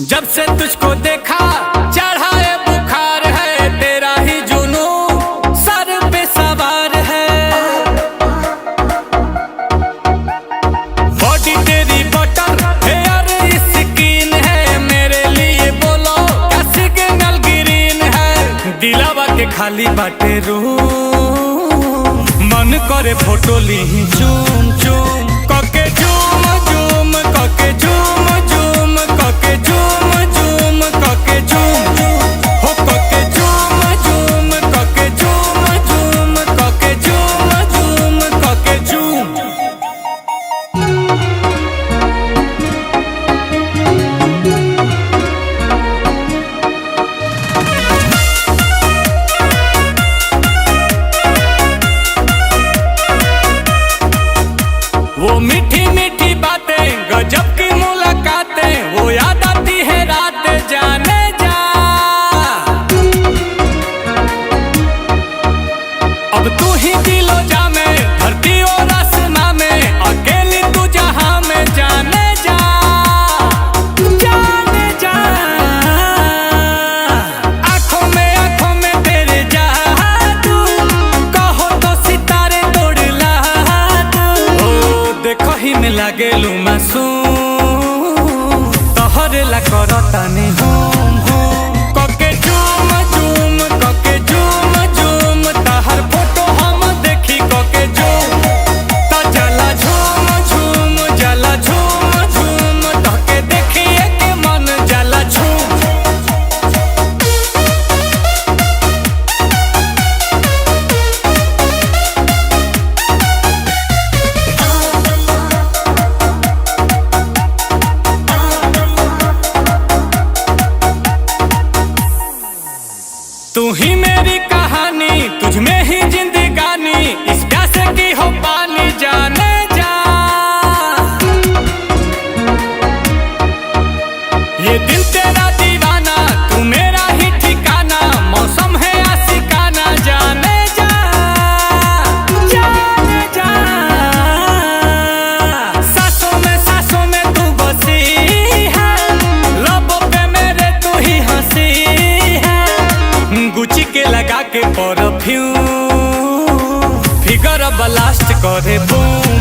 जब से तुझको देखा चढ़ा है बुखार है, तेरा ही जुनू सर पे सवार है। बॉडी तेरी बटर हेयर स्किन है, मेरे लिए बोलो क्या सिग्नल ग्रीन है। दिलावा के खाली बाटे रूम, मन करे फोटो ली चूम चूम कके झूम झूम कके झूम झूम कके झूम झूम कके झूम हो कके झूम झूम कके झूम झूम कके झूम झूम कके झूम। वो मीठी मीठी बातें गजब की मुलाकातें, वो याद आती है रात जाने जा। अब तू ही दिलो जा में धरती और आसमां में, अकेली तू जहां में जाने जा जाने जा। आंखों में तेरे जादू, कहो तो सितारे तोड़ ला तू। देखो ही में लागेलू मासूम, तोहरे ला करतानी होम होम कके झूम झूम कके झूम झूम। तहर फोटो हम देखी कके झूम त जला झूम झूम जला झूम झूम, तके देखिए के मन जला झूम। तू ही मेरी कहानी, तुझ में ही जिंदगानी, इस प्यासे की हो पानी जाने जा। ये दिल तेरा दीवाना, तू मेरा ही ठिकाना, मौसम है आशिकाना जाने जा जाने जा। सांसों में तू बसी है, लबों पे मेरे तू ही हंसी है। गुची के लगा के परफ्यूम, फिगर ब्लास्ट करे बूम।